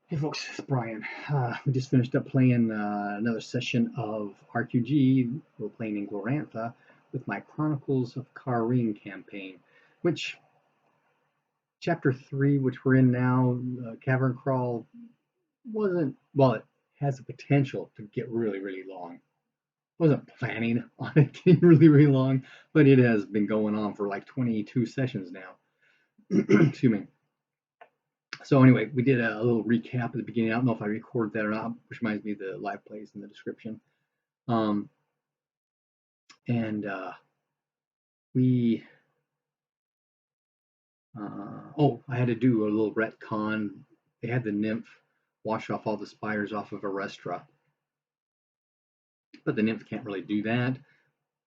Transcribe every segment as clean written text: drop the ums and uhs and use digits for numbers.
Hey folks, it's Brian. We just finished up playing another session of RQG. We're playing in Glorantha with my Chronicles of Carreen campaign, which chapter 3, which we're in now, Cavern Crawl, wasn't, well, it has the potential to get really, really long. Wasn't planning on it getting really, really long, but it has been going on for like 22 sessions now. Excuse me. So anyway, we did a little recap at the beginning. I don't know if I recorded that or not, which reminds me of the live plays in the description. Um, and we, I had to do a little retcon. They had the nymph wash off all the spiders off of Arestra, but the nymph can't really do that.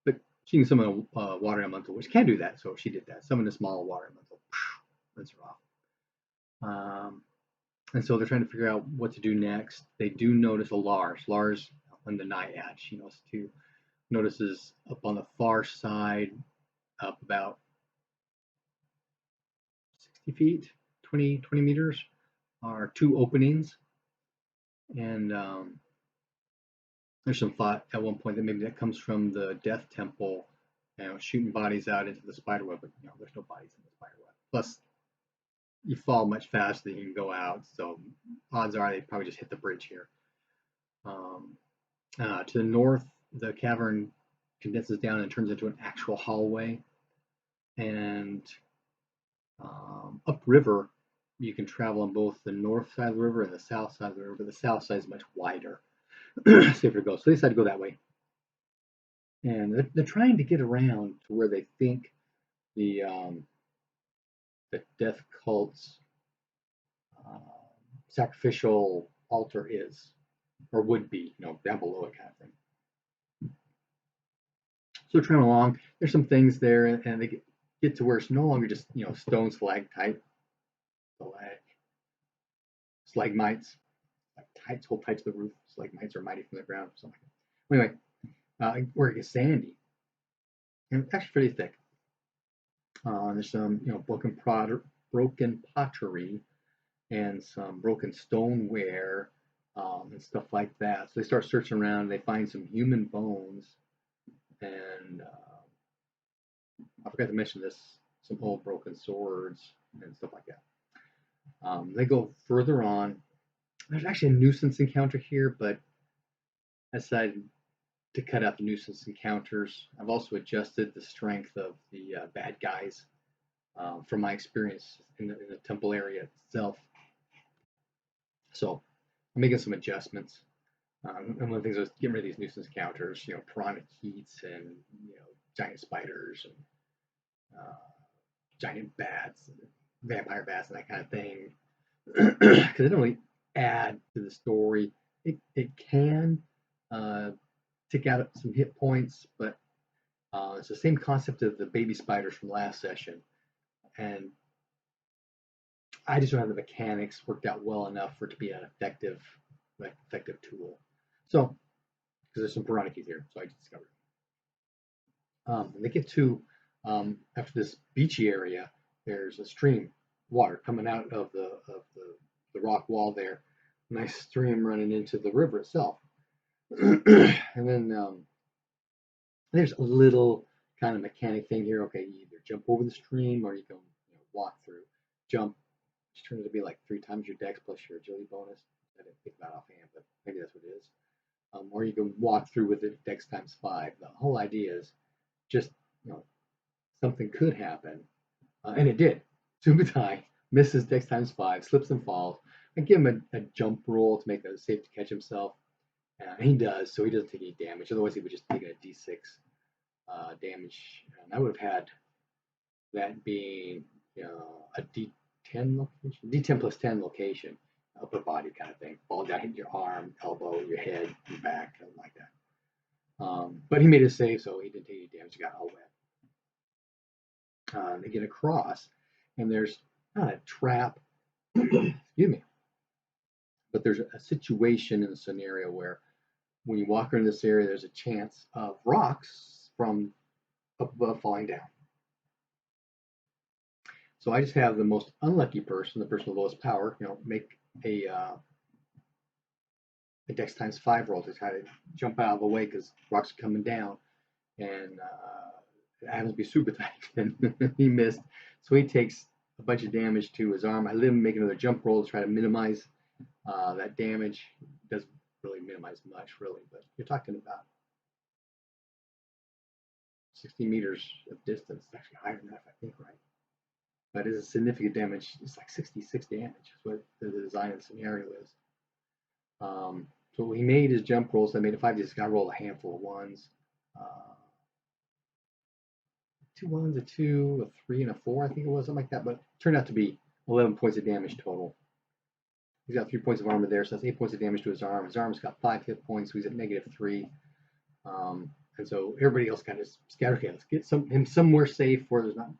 But she can summon a water elemental, which can do that. So she did that. Summon a small water elemental, rinse her off. And so they're trying to figure out what to do next. They do notice a Lars. Lars on the Naiad, she knows too. Notices up on the far side, up about 60 feet, 20 meters, are two openings. And there's some thought at one point that maybe that comes from the Death Temple, shooting bodies out into the spiderweb, but there's no bodies in the spiderweb. Plus, you fall much faster than you can go out, so odds are they probably just hit the bridge here. To the north, the cavern condenses down and turns into an actual hallway. And upriver, you can travel on both the north side of the river and the south side of the river, but the south side is much wider, safer to go. So they decided to go that way. And they're trying to get around to where they think the death cult's sacrificial altar is, or would be, down below it kind of thing. So they're traveling along. There's some things there, and they get to where it's no longer just stone stalactite, stalagmites, like whole types of the roof. Stalagmites are mighty from the ground, something like that. Anyway, where it gets sandy, and it's actually pretty thick. There's some broken pottery and some broken stoneware and stuff like that. So they start searching around. And they find some human bones, and I forgot to mention this: some old broken swords and stuff like that. They go further on. There's actually a nuisance encounter here, but I decided to cut out the nuisance encounters. I've also adjusted the strength of the bad guys from my experience in the temple area itself. So I'm making some adjustments. And one of the things was getting rid of these nuisance encounters, piranha heats and giant spiders and giant bats, and vampire bats, and that kind of thing, because they don't really add to the story. It can take out some hit points, but it's the same concept of the baby spiders from last session, and I just don't have the mechanics worked out well enough for it to be an effective tool. So, because there's some piranha keys here, so I discovered. And they get to after this beachy area, there's a stream, water coming out of the rock wall there. Nice stream running into the river itself. And then there's a little kind of mechanic thing here. Okay, you either jump over the stream or you can walk through. Jump, which turns to be like 3 times your dex plus your agility bonus. I didn't think about offhand, but maybe that's what it is. Or you can walk through with it dex times 5. The whole idea is just something could happen, and it did. Subutai misses dex times 5, slips and falls. I give him a jump roll to make it safe to catch himself. He does, so he doesn't take any damage. Otherwise, he would just take a d6 damage. And I would have had that being a d10 location, d10 plus 10 location, upper body kind of thing. Fall down, hit your arm, elbow, your head, your back, something like that. But he made a save, so he didn't take any damage. He got all wet. They get across, and there's not a trap, excuse me, but there's a situation in the scenario where when you walk around this area, there's a chance of rocks from up above falling down. So I just have the most unlucky person, the person with the lowest power, make a Dex times 5 roll to try to jump out of the way because rocks are coming down, and it happens to be super tight, and he missed. So he takes a bunch of damage to his arm. I let him make another jump roll to try to minimize that damage. Doesn't really minimize much, really, but you're talking about 60 meters of distance. It's actually higher than that, I think, right? But it's a significant damage. It's like 66 damage is what the design of the scenario is. So he made his jump rolls. I made a 5. Just got to roll a handful of ones. 2 ones, a 2, a 3, and a 4, I think it was, something like that. But it turned out to be 11 points of damage total. He's got 3 points of armor there, so that's 8 points of damage to his arm. His arm's got 5 hit points, so he's at -3. And so everybody else kind of scattered. Okay, let's get him somewhere safe where there's not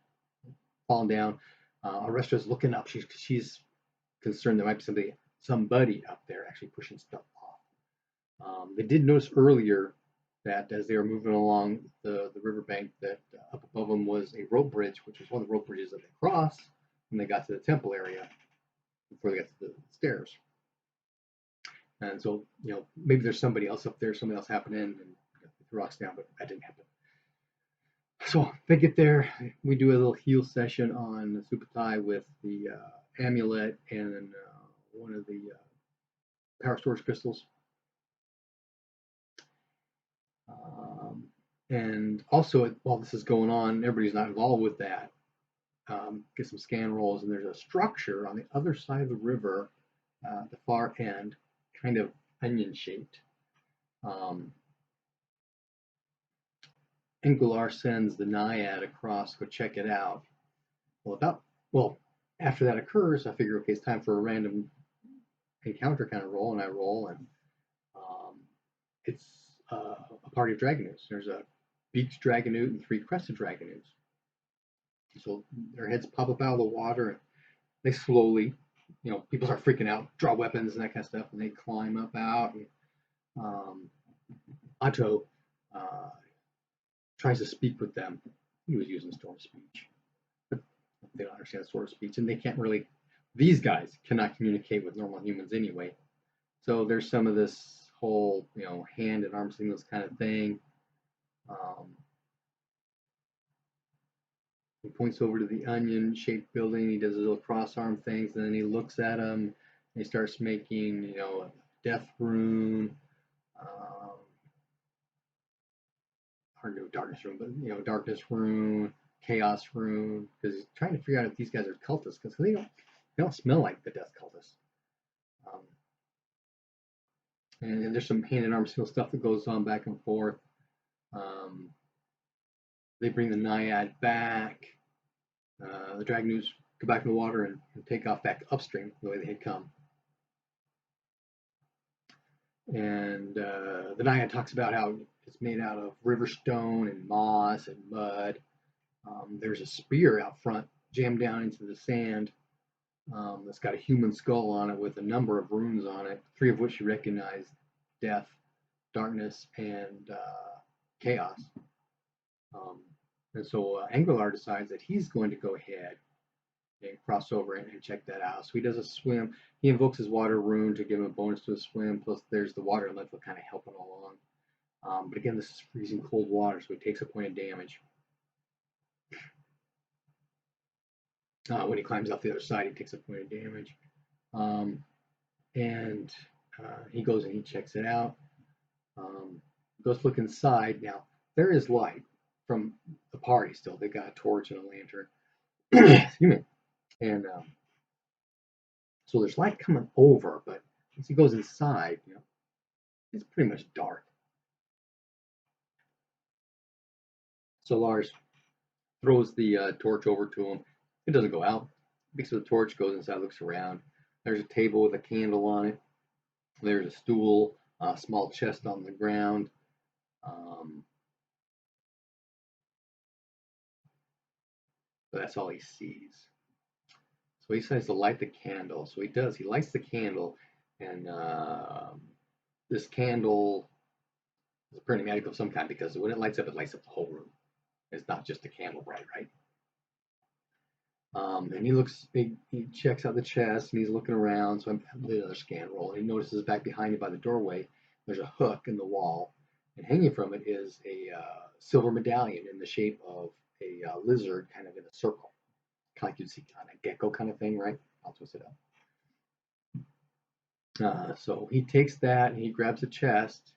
falling down. Arrestra's looking up. She's concerned there might be somebody up there actually pushing stuff off. They did notice earlier that as they were moving along the riverbank, that up above them was a rope bridge, which was one of the rope bridges that they crossed when they got to the temple area before they got to the stairs. And so, maybe there's somebody else up there, somebody else happened in and got the rocks down, but that didn't happen. So they get there, we do a little heal session on Supatai with the amulet and one of the power storage crystals. And also, while this is going on, everybody's not involved with that. Get some scan rolls, and there's a structure on the other side of the river, the far end, kind of onion-shaped. Engular sends the Naiad across to go check it out. Well, after that occurs, I figure, okay, it's time for a random encounter kind of roll, and I roll, and it's a party of Dragonoots. There's a beaked Dragonoot and 3 crested Dragonoots. So their heads pop up out of the water, and they slowly, people start freaking out, draw weapons and that kind of stuff, and they climb up out. And Otto tries to speak with them. He was using Storm Speech, but they don't understand Storm Speech, and they can't really. These guys cannot communicate with normal humans anyway. So there's some of this whole, hand and arm signals kind of thing. He points over to the onion-shaped building. He does his little cross-arm things, and then he looks at them. And he starts making, a death rune, or no darkness rune, but darkness rune, chaos rune, because he's trying to figure out if these guys are cultists, because they don't smell like the death cultists. And there's some hand and arm skill stuff that goes on back and forth. They bring the Naiad back. The Dragonoots go back in the water and take off back upstream the way they had come. And the Naiad talks about how it's made out of river stone and moss and mud. There's a spear out front jammed down into the sand that's got a human skull on it with a number of runes on it, 3 of which you recognize: death, darkness, and chaos. And so Angular decides that he's going to go ahead and cross over and check that out. So he does a swim. He invokes his water rune to give him a bonus to a swim. Plus, there's the water elemental kind of helping along. But again, this is freezing cold water, so he takes a point of damage. When he climbs off the other side, he takes a point of damage. And he goes and he checks it out. Goes to look inside. Now, there is light from the party still. They got a torch and a lantern. Excuse me. And so there's light coming over, but once he goes inside, it's pretty much dark. So Lars throws the torch over to him. It doesn't go out. Picks up the torch, goes inside, looks around. There's a table with a candle on it. There's a stool, a small chest on the ground. But that's all he sees. So he decides to light the candle. So he does. He lights the candle, and this candle is a printing magic of some kind, because when it lights up the whole room. It's not just a candle bright, right? And he checks out the chest, and he's looking around. So I'm the other scan roll. And he notices back behind him by the doorway, there's a hook in the wall, and hanging from it is a silver medallion in the shape of a lizard, kind of in a circle, kind of like you'd see on a gecko kind of thing, right? I'll twist it up. So he takes that and he grabs the chest,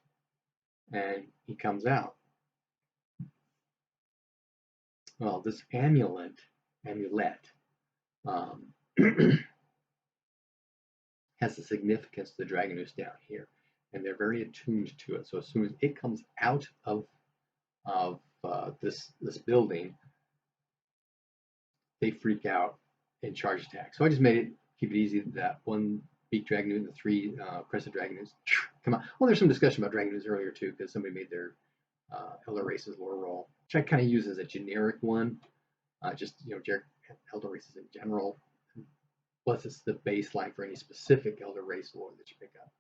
and he comes out. Well, this amulet um, has a significance to the dragon who's down here, and they're very attuned to it. So as soon as it comes out of this building, they freak out and charge attack. So I just made it keep it easy. That one beak dragon and the three crescent dragon come out. Well, there's some discussion about dragon earlier too, because somebody made their elder races lore roll, which I kind of use as a generic one, just elder races in general. Plus, it's the baseline for any specific elder race lore that you pick up.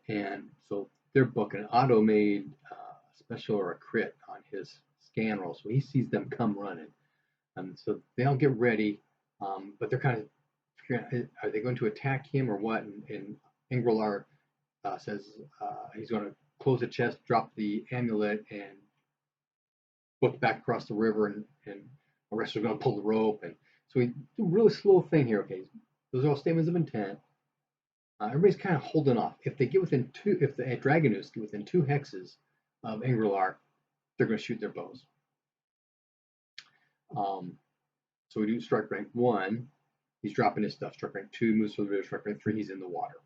And so they're booking an auto-made special or a crit on his scan roll, so he sees them come running. So they all get ready, but they're kind of figuring out, are they going to attack him or what? And Ingrillar says he's going to close the chest, drop the amulet, and book back across the river, and the rest are going to pull the rope. And so we do a really slow thing here. Okay, those are all statements of intent. Everybody's kind of holding off. If they get within if the Dragonus get within 2 hexes of Ingrillar, they're going to shoot their bows. So we do strike rank 1. He's dropping his stuff. Strike rank 2 moves to the river. Strike rank 3, he's in the water.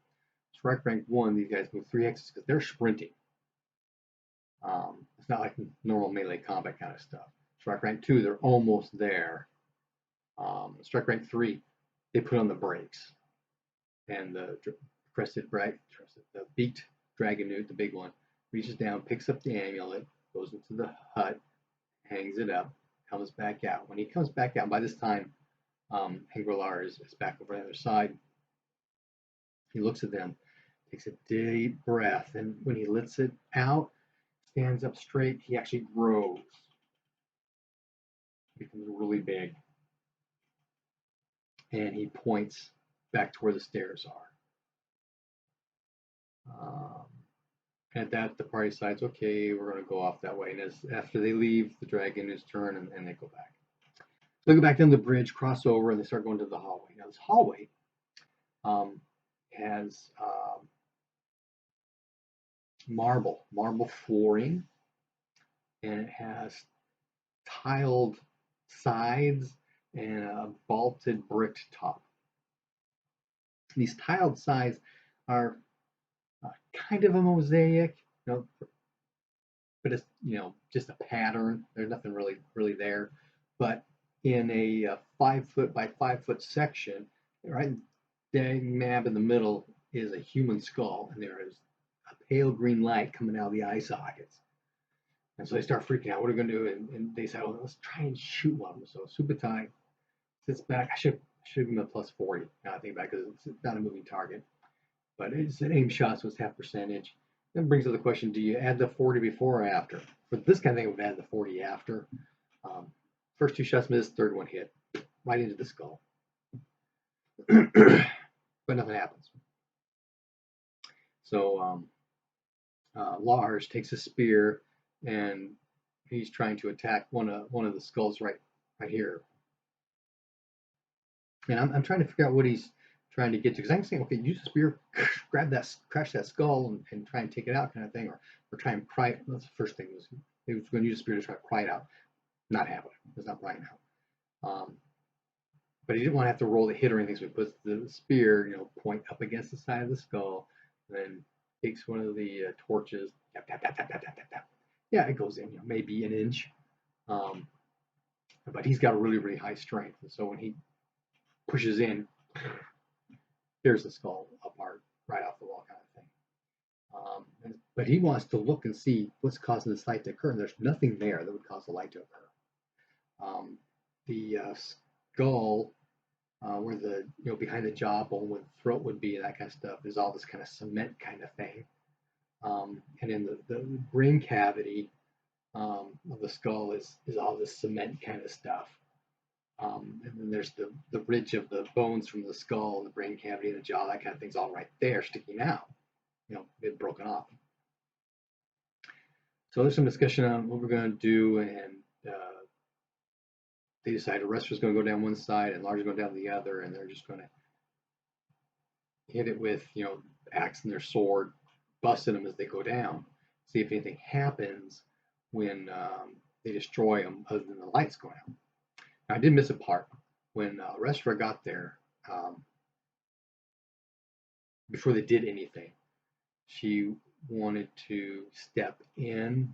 Strike rank 1, these guys move 3 hexes because they're sprinting. It's not like normal melee combat kind of stuff. Strike rank 2, they're almost there. Strike rank 3, they put on the brakes. And the beaked dragon newt, the big one, reaches down, picks up the amulet, goes into the hut, hangs it up, comes back out. When he comes back out, by this time, Ingrillar is back over on the other side. He looks at them, takes a deep breath, and when he lets it out, stands up straight, he actually grows. Becomes really big. And he points back to where the stairs are. At that, the party decides, okay, we're going to go off that way. And after they leave, the dragon is turned and they go back. So they go back down the bridge, cross over, and they start going to the hallway. Now, this hallway has marble flooring, and it has tiled sides and a vaulted bricked top. These tiled sides are kind of a mosaic, but it's just a pattern. There's nothing really there. But in a 5 foot by 5 foot section, right, dang mab in the middle is a human skull, and there is a pale green light coming out of the eye sockets. And so they start freaking out. What are we going to do? And they say, oh, let's try and shoot one of them. So Subutai sits back. I should give him a plus 40. Now I think back, because it's not a moving target. But it's an aim shot, so it's half percentage. That brings up the question, do you add the 40 before or after? For this kind of thing, I would add the 40 after. First 2 shots missed, third one hit. Right into the skull. But nothing happens. So Lars takes a spear, and he's trying to attack one of the skulls right here. And I'm trying to figure out what he's trying to get to, because I'm saying, okay, use a spear, crash that skull, and try and take it out, kind of thing, or try and pry it. That's the first thing. He was going to use a spear to try to pry it out. Not happening. It's not prying out. But he didn't want to have to roll the hit or anything, so he puts the spear, point up against the side of the skull, and then takes one of the torches. Tap, tap, tap, tap, tap, tap, tap. Yeah, it goes in, maybe an inch. But he's got a really high strength, and so when he pushes in, there's the skull apart right off the wall, kind of thing. But he wants to look and see what's causing this light to occur, and there's nothing there that would cause the light to occur. The skull, where the behind the jawbone where the throat would be, and that kind of stuff, is all this kind of cement kind of thing. And in the brain cavity, of the skull is all this cement kind of stuff. And then there's the ridge of the bones from the skull, the brain cavity, the jaw, that kind of thing's all right there sticking out. It's broken off. So there's some discussion on what we're going to do, and they decide Arrester's going to go down one side and Large's going down the other, and they're just going to hit it with, axe and their sword, busting them as they go down. See if anything happens when they destroy them other than the lights going out. Now, I did miss a part. When Arrestra got there, before they did anything, she wanted to step in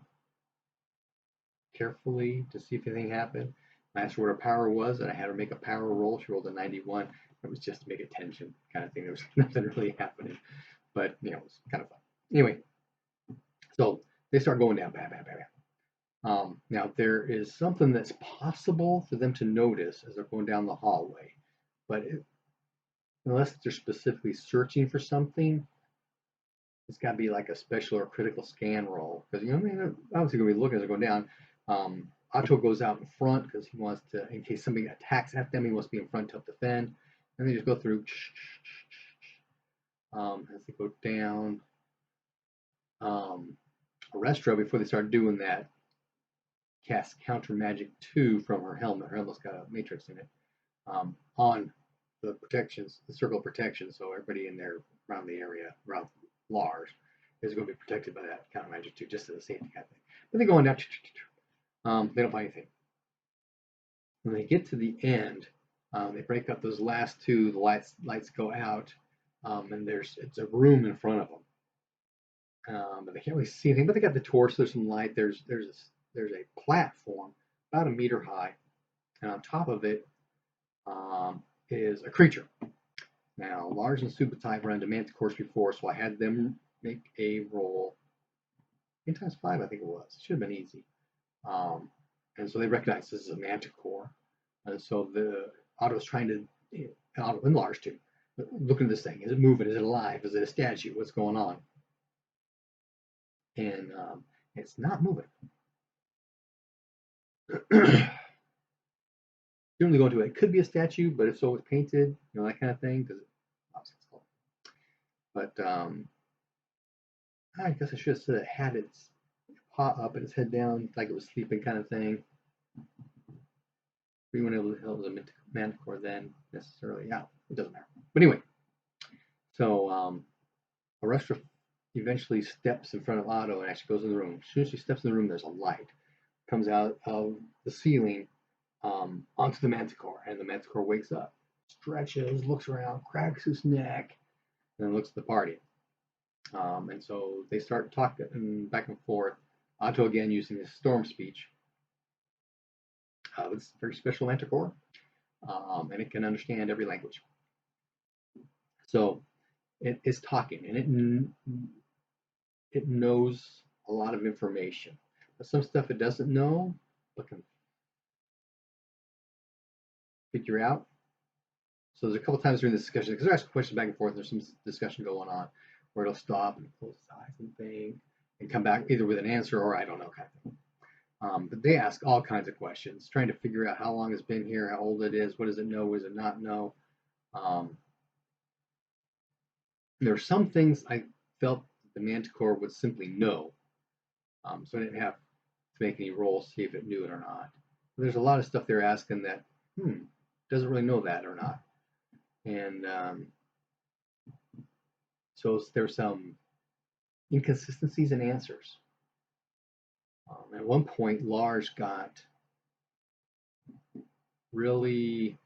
carefully to see if anything happened. I asked her what her power was, and I had her make a power roll. She rolled a 91. It was just to make attention kind of thing. There was nothing really happening, but it was kind of fun. Anyway, so they start going down, bam, bam, bam, bam. Now there is something that's possible for them to notice as they're going down the hallway, but unless they're specifically searching for something, it's got to be like a special or critical scan roll, because they're obviously going to be looking as they're going down. Otto goes out in front because he wants to, in case somebody attacks at them, he wants to be in front to help defend. And they just go through as they go down. Arrestra, before they start doing that, casts Counter Magic 2 from her helmet. Her helmet's got a matrix in it, on the protections, the circle of protection. So everybody in there around the area, around Lars, is going to be protected by that Counter Magic 2, just as a safety kind of thing. But they go on down. They don't find anything. When they get to the end, they break up those last two. The lights go out, and it's a room in front of them. But they can't really see anything. But they got the torch. There's some light. There's a platform about a meter high, and on top of it is a creature. Now, Lars and Subutai run to Manticores before, so I had them make a roll. 10 times 5, I think it was. It should have been easy. And so they recognize this is a Manticore. And so Otto's trying to, Otto and Lars too, look at this thing. Is it moving? Is it alive? Is it a statue? What's going on? And it's not moving. Generally go into it. It could be a statue, but if so, it's painted, that kind of thing. Because but I guess I should have said it had its paw up and its head down, like it was sleeping, kind of thing. We weren't able to tell it was a Manticore then necessarily. Yeah, it doesn't matter. But anyway, so Arrestra eventually steps in front of Otto and actually goes in the room. As soon as she steps in the room, there's a light comes out of the ceiling onto the Manticore, and the Manticore wakes up, stretches, looks around, cracks his neck, and then looks at the party. And so they start talking back and forth. Otto again using his storm speech. It's a very special Manticore, and it can understand every language. So it is talking, and it knows a lot of information. But some stuff it doesn't know, but can figure out. So there's a couple times during this discussion, because they're asking questions back and forth, there's some discussion going on where it'll stop and close its eyes and think and come back either with an answer or I don't know kind of thing. But they ask all kinds of questions, trying to figure out how long it's been here, how old it is, what does it know, what does it not know. There are some things I felt the Manticore would simply know, so I didn't have to make any rolls to see if it knew it or not. But there's a lot of stuff they're asking that doesn't really know that or not. And so there's some inconsistencies in answers. At one point, Lars got really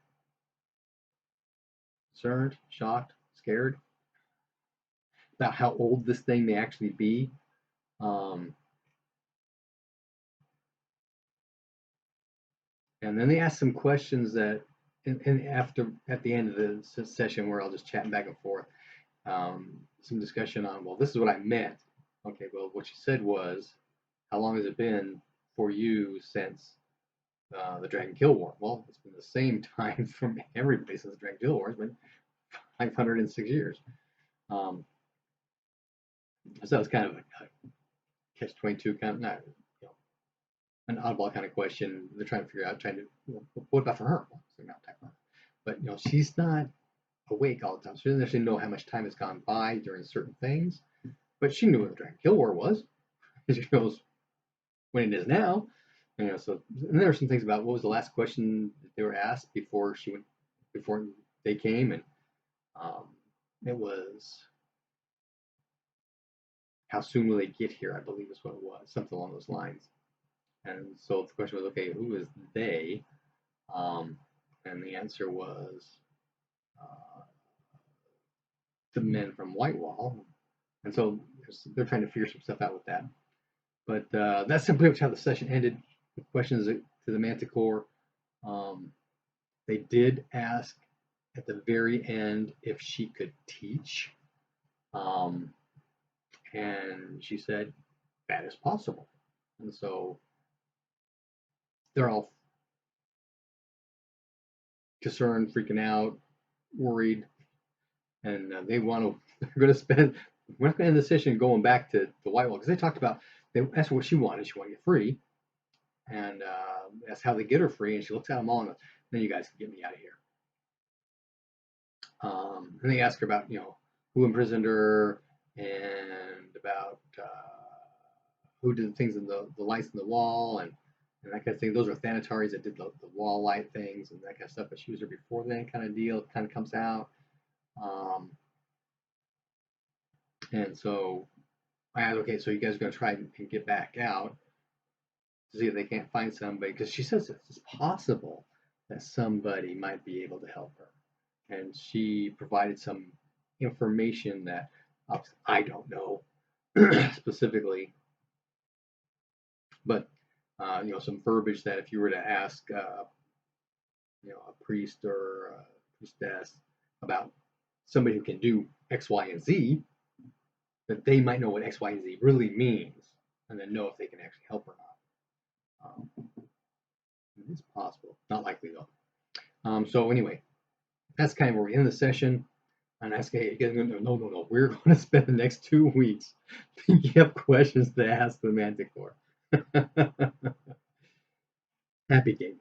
concerned, shocked, scared about how old this thing may actually be. And then they asked some questions that, and after at the end of the session where I'll just chat back and forth, some discussion on, well, this is what I meant. Okay, well, what you said was, how long has it been for you since the Dragon Guild War? Well, it's been the same time for everybody since the Dragon Guild War. It's been 506 years. So it's kind of a catch-22 kind of, not an oddball kind of question. They're trying to figure out, what about for her? So not type her. But she's not awake all the time. So she doesn't actually know how much time has gone by during certain things. But she knew what the Dragon Kill War was. She knows when it is now. So and there are some things about what was the last question that they were asked before they came, and it was how soon will they get here? I believe is what it was, something along those lines. And so the question was, okay, who is they? And the answer was the men from Whitewall. And so they're trying to figure some stuff out with that. But that's simply how the session ended. The questions to the Manticore. They did ask at the very end if she could teach. And she said that is possible. And so they're all concerned, freaking out, worried, and they're going to spend. We're not going to end the session going back to the Whitewall because they talked about. That's what she wanted. She wanted to get free, and that's how they get her free. And she looks at them all and goes, "Then you guys can get me out of here." And they ask her about who imprisoned her and about who did the things in the lights in the wall and that kind of thing. Those are Thanataries that did the wall light things and that kind of stuff. But she was there before then, kind of deal. It kind of comes out. And so I asked, okay, so you guys are going to try and get back out to see if they can't find somebody, because she says it's possible that somebody might be able to help her. And she provided some information that I don't know specifically, but some verbiage that if you were to ask a priest or a priestess about somebody who can do X, Y, and Z, that they might know what X, Y, and Z really means, and then know if they can actually help or not. It's possible, not likely though. So anyway, that's kind of where we end the session. And ask, hey, no, we're going to spend the next 2 weeks thinking up questions to ask the Manticore. Happy gaming.